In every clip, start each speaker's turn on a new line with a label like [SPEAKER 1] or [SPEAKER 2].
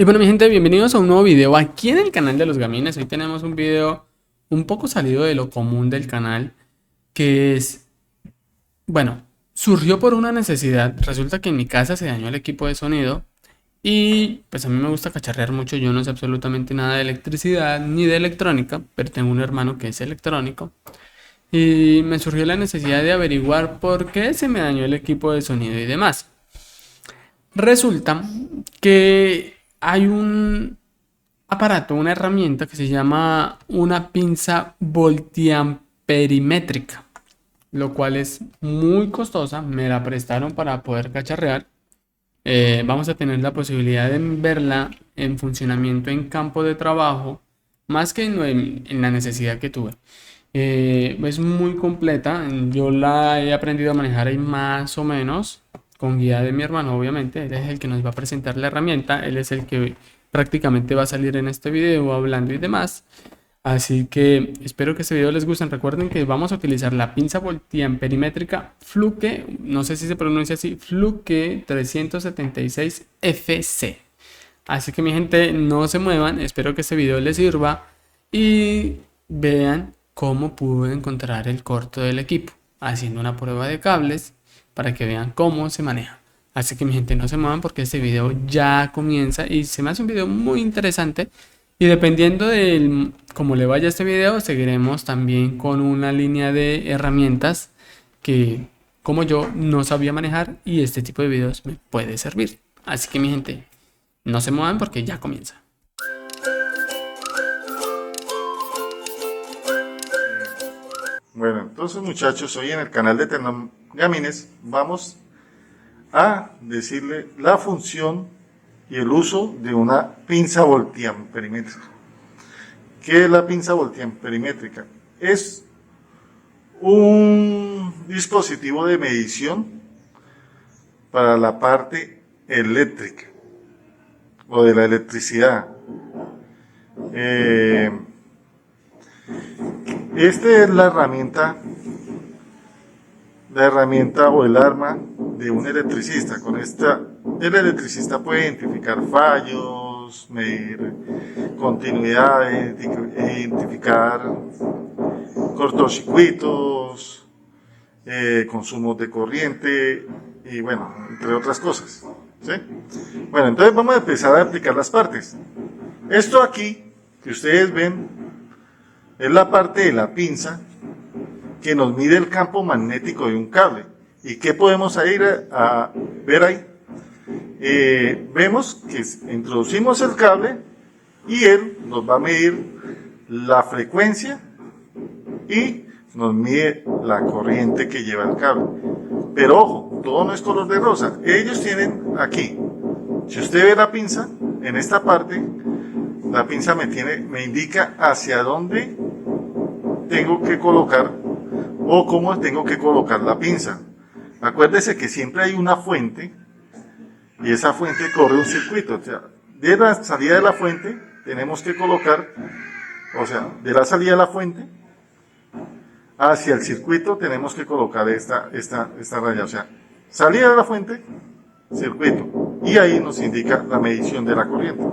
[SPEAKER 1] Y bueno, mi gente, bienvenidos a un nuevo video aquí en el canal de los Gamines. Hoy tenemos un video un poco salido de lo común del canal, que es, bueno, surgió por una necesidad. Resulta que en mi casa se dañó el equipo de sonido y pues a mí me gusta cacharrear mucho. Yo no sé absolutamente nada de electricidad ni de electrónica, pero tengo un hermano que es electrónico y me surgió la necesidad de averiguar por qué se me dañó el equipo de sonido y demás. Resulta que hay un aparato, una herramienta que se llama una pinza voltiamperimétrica, lo cual es muy costosa. Me la prestaron para poder cacharrear. Vamos a tener la posibilidad de verla en funcionamiento en campo de trabajo, más que en la necesidad que tuve. Es muy completa. Yo la he aprendido a manejar ahí más o menos con guía de mi hermano, obviamente. Él es el que nos va a presentar la herramienta. Él es el que prácticamente va a salir en este video hablando y demás. Así que espero que este video les guste. Recuerden que vamos a utilizar la pinza voltiamperimétrica Fluke, no sé si se pronuncia así, Fluke 376 FC. Así que mi gente, no se muevan. Espero que este video les sirva y vean cómo pude encontrar el corto del equipo, haciendo una prueba de cables para que vean cómo se maneja. Así que mi gente, no se muevan porque este video ya comienza y se me hace un video muy interesante. Y dependiendo de cómo le vaya este video, seguiremos también con una línea de herramientas que, como yo, no sabía manejar y este tipo de videos me puede servir. Así que mi gente, no se muevan porque ya comienza.
[SPEAKER 2] Bueno, entonces muchachos, hoy en el canal de Tecnogamines vamos a decirle la función y el uso de una pinza voltiamperimétrica. ¿Qué es la pinza voltiamperimétrica? Es un dispositivo de medición para la parte eléctrica o de la electricidad. Esta es la herramienta o el arma de un electricista. Con esta, el electricista puede identificar fallos, medir continuidades, identificar cortocircuitos, consumos de corriente y bueno, entre otras cosas. ¿Sí? Bueno, entonces vamos a empezar a aplicar las partes. Esto aquí, que ustedes ven, es la parte de la pinza que nos mide el campo magnético de un cable. ¿Y qué podemos ir a ver ahí? Vemos que introducimos el cable y él nos va a medir la frecuencia y nos mide la corriente que lleva el cable. Pero ojo, todo no es color de rosa. Ellos tienen aquí, si usted ve la pinza, en esta parte, la pinza me indica hacia dónde tengo que colocar o cómo tengo que colocar la pinza. Acuérdese que siempre hay una fuente y esa fuente corre un circuito. O sea, de la salida de la fuente tenemos que colocar, o sea, de la salida de la fuente hacia el circuito tenemos que colocar esta raya. O sea, salida de la fuente, circuito. Y ahí nos indica la medición de la corriente.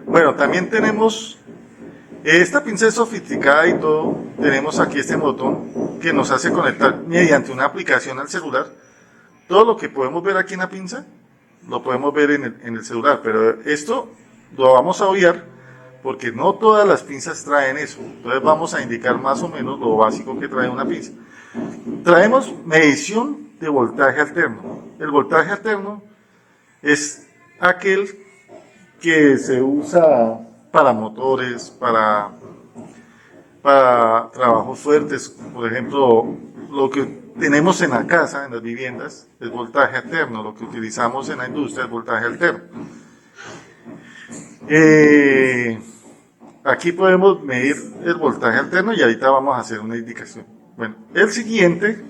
[SPEAKER 2] Bueno, también tenemos esta pinza es sofisticada y todo. Tenemos aquí este botón que nos hace conectar mediante una aplicación al celular. Todo lo que podemos ver aquí en la pinza lo podemos ver en el celular, pero esto lo vamos a obviar porque no todas las pinzas traen eso. Entonces vamos a indicar más o menos lo básico que trae una pinza. Traemos medición de voltaje alterno. El voltaje alterno es aquel que se usa para motores, para trabajos fuertes. Por ejemplo, lo que tenemos en la casa, en las viviendas, es voltaje alterno. Lo que utilizamos en la industria es voltaje alterno. Aquí podemos medir el voltaje alterno y ahorita vamos a hacer una indicación. Bueno, el siguiente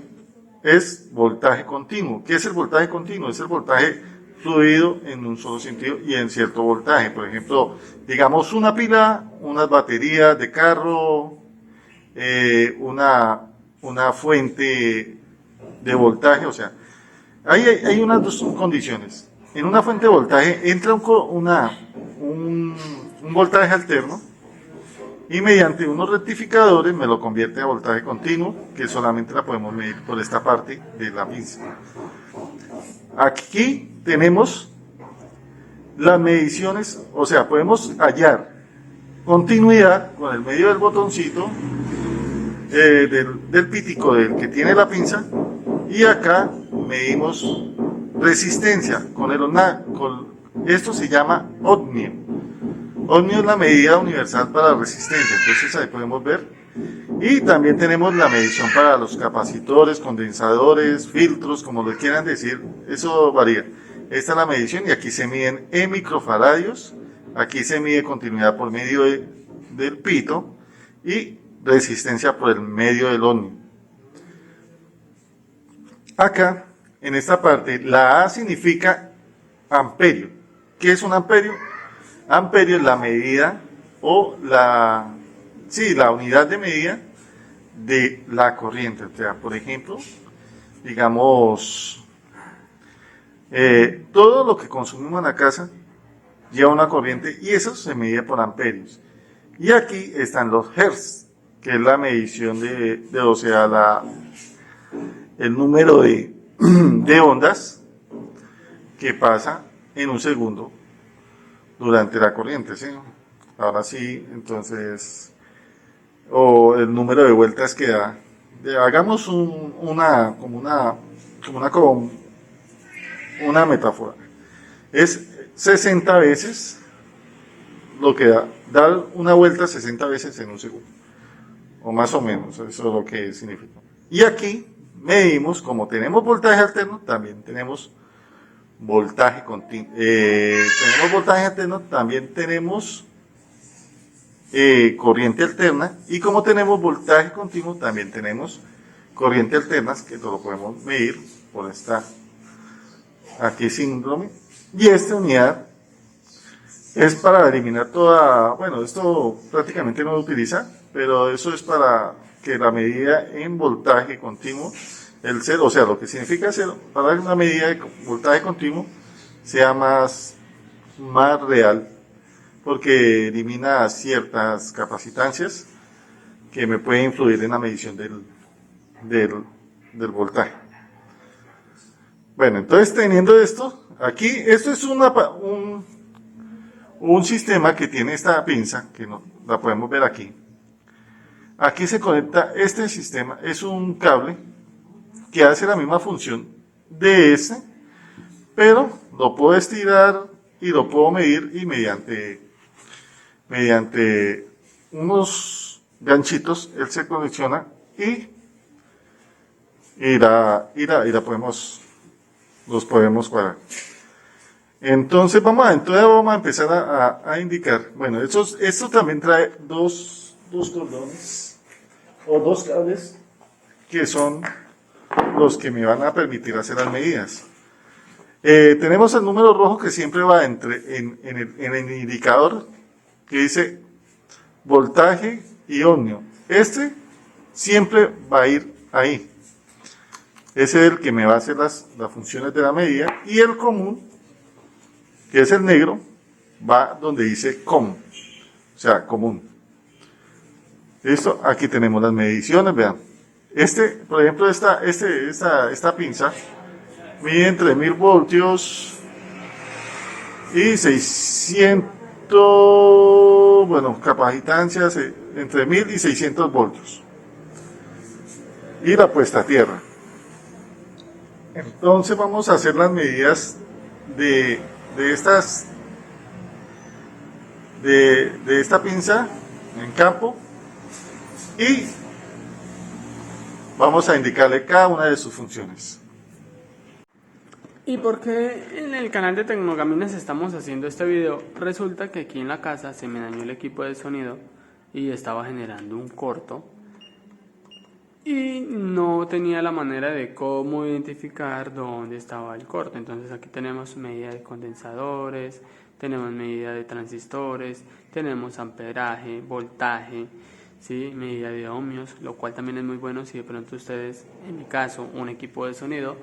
[SPEAKER 2] es voltaje continuo. ¿Qué es el voltaje continuo? Es el voltaje fluido en un solo sentido y en cierto voltaje. Por ejemplo, digamos una pila, unas baterías de carro, una fuente de voltaje. O sea, hay unas dos condiciones. en una fuente de voltaje entra un voltaje alterno y mediante unos rectificadores me lo convierte a voltaje continuo, que solamente la podemos medir por esta parte de la pinza. Aquí tenemos las mediciones, o sea, podemos hallar continuidad con el medio del botoncito del pítico del que tiene la pinza, y acá medimos resistencia esto se llama ohmio. Ohmio es la medida universal para la resistencia, entonces ahí podemos ver. Y también tenemos la medición para los capacitores, condensadores, filtros, como lo quieran decir, eso varía. Esta es la medición y aquí se miden en microfaradios, aquí se mide continuidad por medio del pito y resistencia por el medio del ohmio. Acá, en esta parte, la A significa amperio. ¿Qué es un amperio? Amperio es la medida o la unidad de medida de la corriente. O sea, por ejemplo, digamos, todo lo que consumimos en la casa lleva una corriente y eso se mide por amperios. Y aquí están los hertz, que es la medición o sea, el número de ondas que pasa en un segundo durante la corriente, ¿sí? Ahora sí, entonces, o el número de vueltas que da. Hagamos una metáfora. Es 60 veces lo que da, dar una vuelta 60 veces en un segundo, o más o menos, eso es lo que significa. Y aquí medimos, como tenemos voltaje alterno, también tenemos voltaje continuo. Tenemos voltaje alterno, también tenemos corriente alterna, y como tenemos voltaje continuo, también tenemos corriente alterna, que lo podemos medir por esta aquí síndrome. Y esta unidad es para eliminar bueno, esto prácticamente no lo utiliza, pero eso es para que la medida en voltaje continuo, el cero, o sea, lo que significa cero, para que una medida de voltaje continuo sea más real, porque elimina ciertas capacitancias que me pueden influir en la medición del voltaje. Bueno, entonces teniendo esto, aquí, esto es un sistema que tiene esta pinza, que la podemos ver aquí. Aquí se conecta este sistema, es un cable que hace la misma función de ese, pero lo puedo estirar y lo puedo medir, y mediante unos ganchitos él se conexiona y los podemos cuadrar. Entonces vamos a empezar a indicar. Bueno, esto también trae dos cordones o dos cables que son los que me van a permitir hacer las medidas. Tenemos el número rojo que siempre va en el indicador que dice voltaje y ohmio. Este siempre va a ir ahí. Ese es el que me va a hacer las funciones de la medida, y el común, que es el negro, va donde dice com, o sea, común. Listo, aquí tenemos las mediciones, vean. Por ejemplo, esta pinza mide entre 1000 voltios y 600, bueno, capacitancias entre 1000 y 600 voltios. Y la puesta a tierra. Entonces vamos a hacer las medidas de esta pinza en campo, y vamos a indicarle cada una de sus funciones.
[SPEAKER 1] ¿Y por qué en el canal de Tecnogaminas estamos haciendo este video? Resulta que aquí en la casa se me dañó el equipo de sonido y estaba generando un corto y no tenía la manera de cómo identificar dónde estaba el corte. Entonces aquí tenemos medida de condensadores, tenemos medida de transistores, tenemos amperaje, voltaje, ¿sí? Medida de ohmios, lo cual también es muy bueno si de pronto ustedes, en mi caso, un equipo de sonido,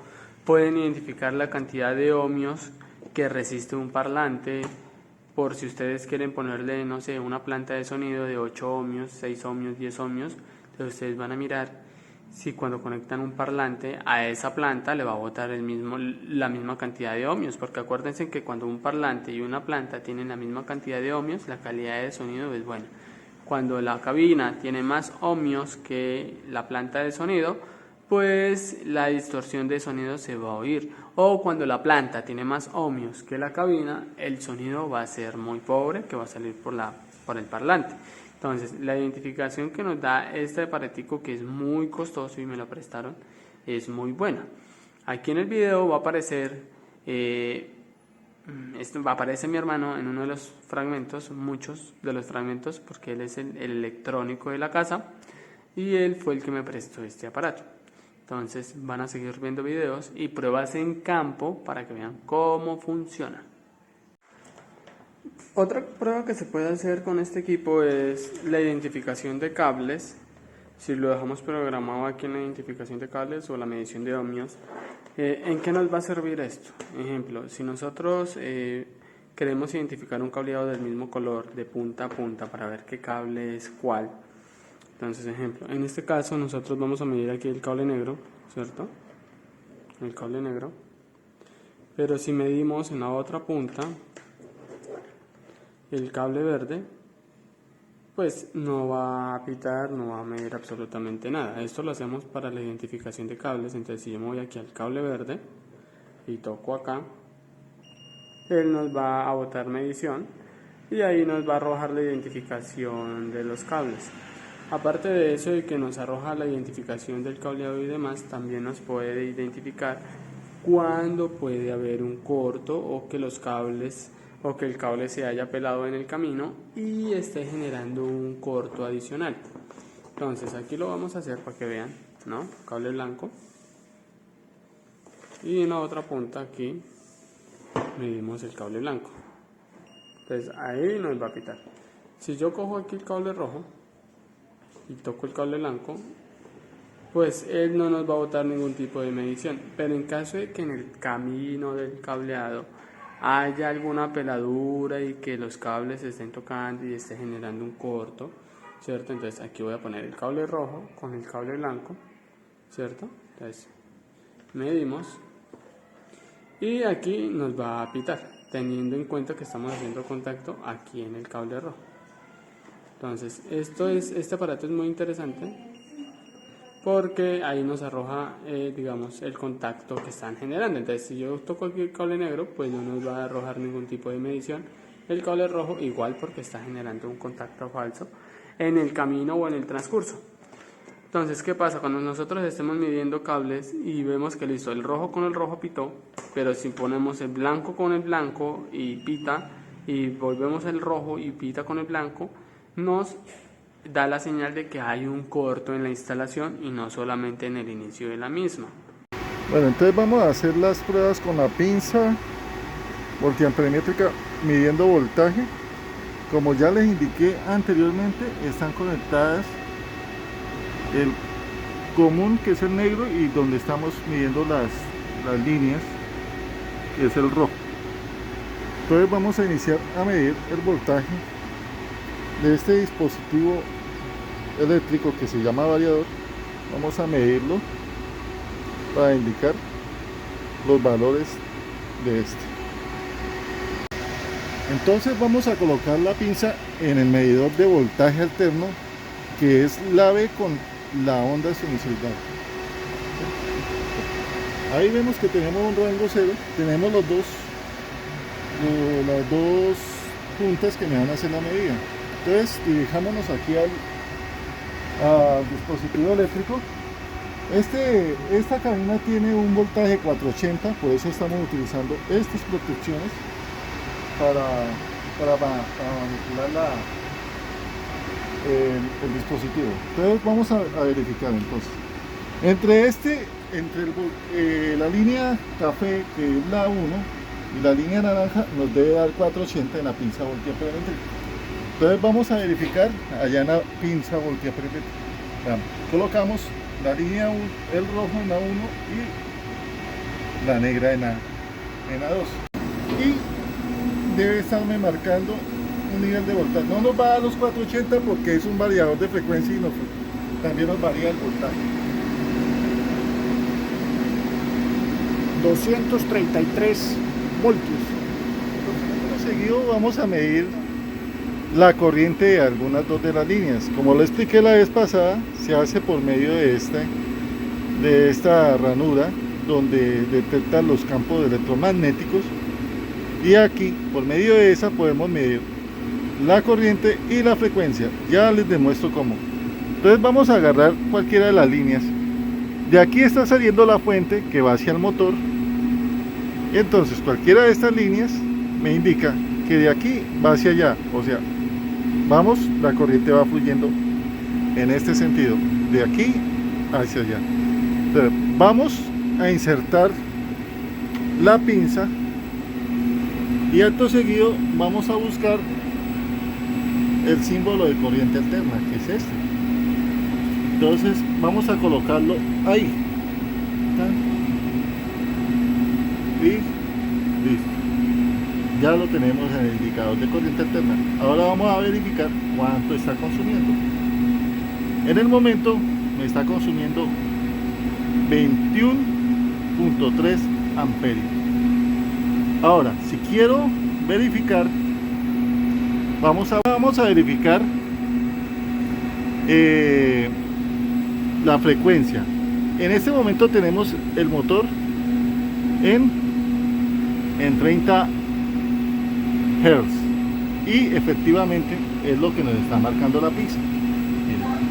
[SPEAKER 1] pueden identificar la cantidad de ohmios que resiste un parlante, por si ustedes quieren ponerle, no sé, una planta de sonido de 8 ohmios, 6 ohmios, 10 ohmios. Entonces ustedes van a mirar si cuando conectan un parlante a esa planta le va a botar la misma cantidad de ohmios, porque acuérdense que cuando un parlante y una planta tienen la misma cantidad de ohmios, la calidad de sonido es buena. Cuando la cabina tiene más ohmios que la planta de sonido, pues la distorsión de sonido se va a oír. O cuando la planta tiene más ohmios que la cabina, el sonido va a ser muy pobre, que va a salir por el parlante. Entonces, la identificación que nos da este aparatico, que es muy costoso y me lo prestaron, es muy buena. Aquí en el video va a aparecer, aparece mi hermano en uno de los fragmentos, muchos de los fragmentos, porque él es el electrónico de la casa y él fue el que me prestó este aparato. Entonces van a seguir viendo videos y pruebas en campo para que vean cómo funciona. Otra prueba que se puede hacer con este equipo es la identificación de cables. Si lo dejamos programado aquí en la identificación de cables o la medición de ohmios, ¿en qué nos va a servir esto? Ejemplo, si nosotros queremos identificar un cableado del mismo color de punta a punta para ver qué cable es cuál. Entonces, ejemplo, en este caso nosotros vamos a medir aquí el cable negro, ¿cierto? El cable negro. Pero si medimos en la otra punta el cable verde, pues no va a pitar, no va a medir absolutamente nada. Esto lo hacemos para la identificación de cables. Entonces, si yo me voy aquí al cable verde y toco acá, él nos va a botar medición y ahí nos va a arrojar la identificación de los cables. Aparte de eso, y que nos arroja la identificación del cableado y demás, también nos puede identificar cuándo puede haber un corto o que el cable se haya pelado en el camino y esté generando un corto adicional. Entonces aquí lo vamos a hacer para que vean, ¿no? Cable blanco. Y en la otra punta aquí medimos el cable blanco. Entonces ahí nos va a pitar. Si yo cojo aquí el cable rojo y toco el cable blanco, pues él no nos va a botar ningún tipo de medición. Pero en caso de que en el camino del cableado haya alguna peladura y que los cables se estén tocando y esté generando un corto, ¿cierto? Entonces aquí voy a poner el cable rojo con el cable blanco, ¿cierto? Entonces medimos y aquí nos va a pitar, teniendo en cuenta que estamos haciendo contacto aquí en el cable rojo. Entonces este aparato es muy interesante porque ahí nos arroja, digamos, el contacto que están generando. Entonces, si yo toco aquí el cable negro, pues no nos va a arrojar ningún tipo de medición. El cable rojo igual, porque está generando un contacto falso en el camino o en el transcurso. Entonces, ¿qué pasa? Cuando nosotros estemos midiendo cables y vemos que listo, el rojo con el rojo pitó, pero si ponemos el blanco con el blanco y pita, y volvemos el rojo y pita con el blanco, nos da la señal de que hay un corto en la instalación y no solamente en el inicio de la misma.
[SPEAKER 2] Bueno, entonces vamos a hacer las pruebas con la pinza voltiamperométrica midiendo voltaje. Como ya les indiqué anteriormente, están conectadas el común, que es el negro, y donde estamos midiendo las líneas, que es el rojo. Entonces vamos a iniciar a medir el voltaje de este dispositivo eléctrico que se llama variador. Vamos a medirlo para indicar los valores de este. Entonces vamos a colocar la pinza en el medidor de voltaje alterno, que es la B con la onda sinusoidal. Ahí vemos que tenemos un rango cero, tenemos las dos puntas que me van a hacer la medida. Entonces dirijámonos aquí al dispositivo eléctrico. Esta cabina tiene un voltaje 480, por eso estamos utilizando estas protecciones para manipular el dispositivo. Entonces vamos a verificar entonces. Entre la línea café, que es la 1, y la línea naranja, nos debe dar 480 en la pinza voltiamperométrica. Entonces vamos a verificar allá en la pinza voltiamperométrica. Colocamos la línea 1, el rojo en la 1 y la negra en la 2. y debe estarme marcando un nivel de voltaje. No nos va a dar los 480 porque es un variador de frecuencia y también nos varía el voltaje.
[SPEAKER 3] 233 voltios.
[SPEAKER 2] Entonces, seguido vamos a medir la corriente de algunas dos de las líneas. Como lo expliqué la vez pasada, se hace por medio de esta ranura donde detecta los campos electromagnéticos, y aquí por medio de esa podemos medir la corriente y la frecuencia. Ya les demuestro cómo. Entonces vamos a agarrar cualquiera de las líneas. De aquí está saliendo la fuente que va hacia el motor, y entonces cualquiera de estas líneas me indica que de aquí va hacia allá, o sea, la corriente va fluyendo en este sentido, de aquí hacia allá. Entonces, vamos a insertar la pinza y acto seguido vamos a buscar el símbolo de corriente alterna, que es este. Entonces vamos a colocarlo ahí. Y listo. Ya lo tenemos en el indicador de corriente alterna. Ahora vamos a verificar cuánto está consumiendo. En el momento me está consumiendo 21.3 amperios. Ahora, si quiero verificar, vamos a verificar la frecuencia. En este momento tenemos el motor en 30 Hz, y efectivamente es lo que nos está marcando la pista.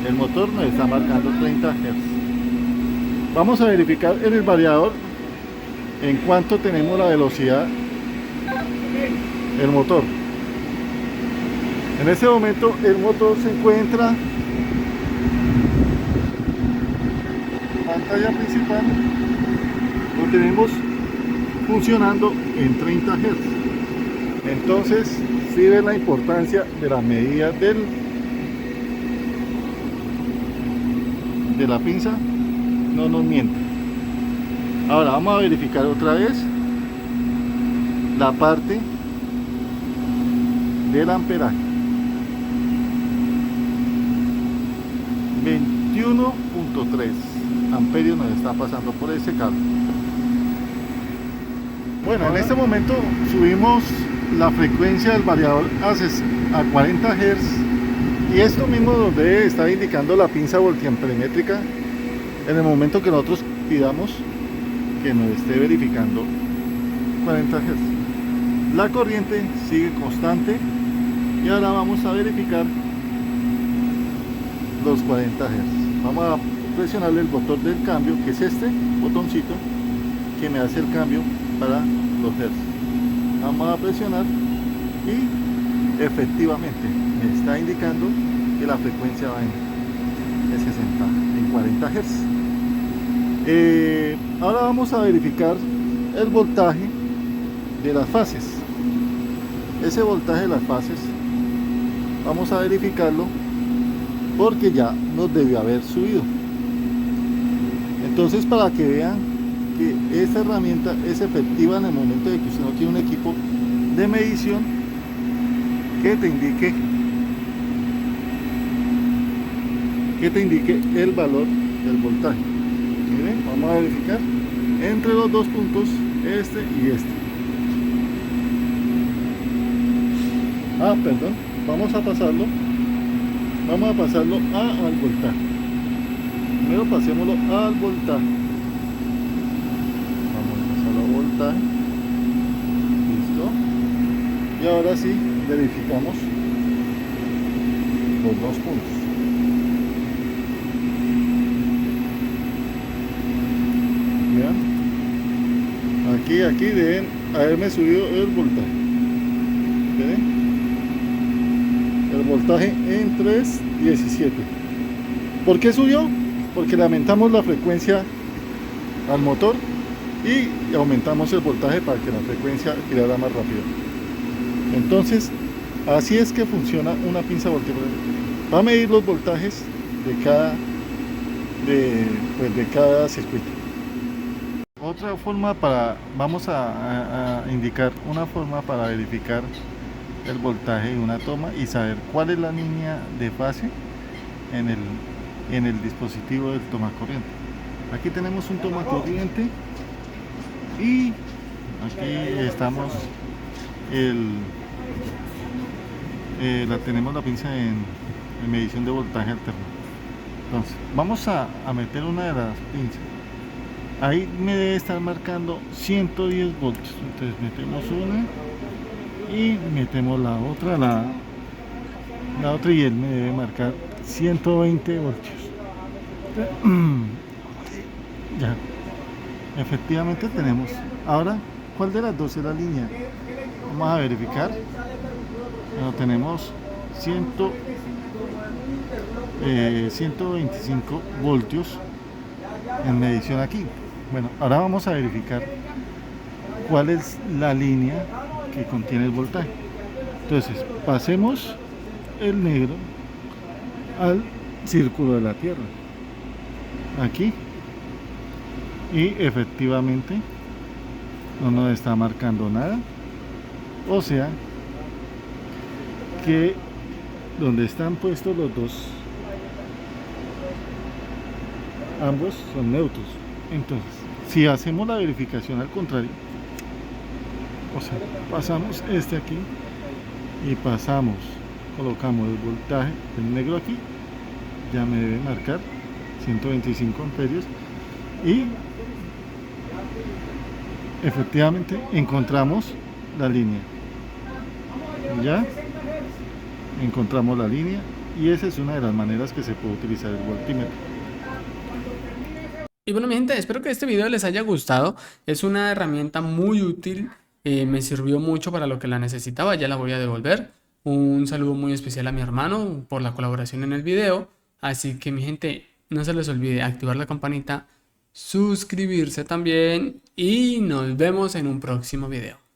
[SPEAKER 2] El motor nos está marcando 30 Hz. Vamos a verificar en el variador en cuánto tenemos la velocidad el motor. En este momento el motor se encuentra, pantalla principal, lo tenemos funcionando en 30 Hz. Entonces, si ven la importancia de la medida de la pinza, no nos miente. Ahora vamos a verificar otra vez la parte del amperaje. 21.3 amperios nos está pasando por ese cable. Bueno, en este momento subimos la frecuencia del variador a 40 Hz, y esto mismo nos debe estar indicando la pinza voltiamperométrica en el momento que nosotros pidamos que nos esté verificando 40 Hz. La corriente sigue constante, y ahora vamos a verificar los 40 Hz. Vamos a presionarle el botón del cambio, que es este botoncito que me hace el cambio para los Hz. Vamos a presionar y efectivamente me está indicando que la frecuencia va en 40 Hz. Ahora vamos a verificar el voltaje de las fases. Ese voltaje de las fases vamos a verificarlo porque ya nos debió haber subido. Entonces, para que vean que esta herramienta es efectiva en el momento de que usted no tiene un equipo de medición que te indique el valor del voltaje. Miren, vamos a verificar entre los dos puntos, este y este. Perdón, vamos a pasarlo al voltaje. Primero pasémoslo al voltaje. Voltaje. Listo. Y ahora sí verificamos los dos puntos. Vean, aquí deben haberme subido el voltaje. ¿Ven? El voltaje en 3.17. ¿Por qué subió? Porque le aumentamos la frecuencia al motor y aumentamos el voltaje para que la frecuencia girara más rápido. Entonces, así es que funciona una pinza voltiamperométrica. Va a medir los voltajes de cada circuito. otra forma vamos a indicar una forma para verificar el voltaje de una toma y saber cuál es la línea de fase en el dispositivo del tomacorriente. Aquí tenemos un tomacorriente y aquí estamos tenemos la pinza en medición de voltaje alterno. Entonces vamos a meter una de las pinzas. Ahí me debe estar marcando 110 voltios. Entonces metemos una y metemos la otra y él me debe marcar 120 voltios. Ya, efectivamente tenemos. Ahora, ¿cuál de las dos es la línea? Vamos a verificar. Bueno, tenemos 125 voltios en medición aquí. Bueno, ahora vamos a verificar cuál es la línea que contiene el voltaje. Entonces, pasemos el negro al círculo de la Tierra. Aquí. Y efectivamente no nos está marcando nada. O sea que donde están puestos los dos, ambos son neutros. Entonces, si hacemos la verificación al contrario, o sea, pasamos este aquí y colocamos el voltaje del negro aquí, ya me debe marcar 125 amperios y efectivamente encontramos la línea. Ya encontramos la línea y esa es una de las maneras que se puede utilizar el voltímetro.
[SPEAKER 1] Y bueno, mi gente, espero que este video les haya gustado. Es una herramienta muy útil. Me sirvió mucho para lo que la necesitaba. Ya la voy a devolver. Un saludo muy especial a mi hermano por la colaboración en el video. Así que mi gente, no se les olvide activar la campanita, suscribirse también y nos vemos en un próximo video.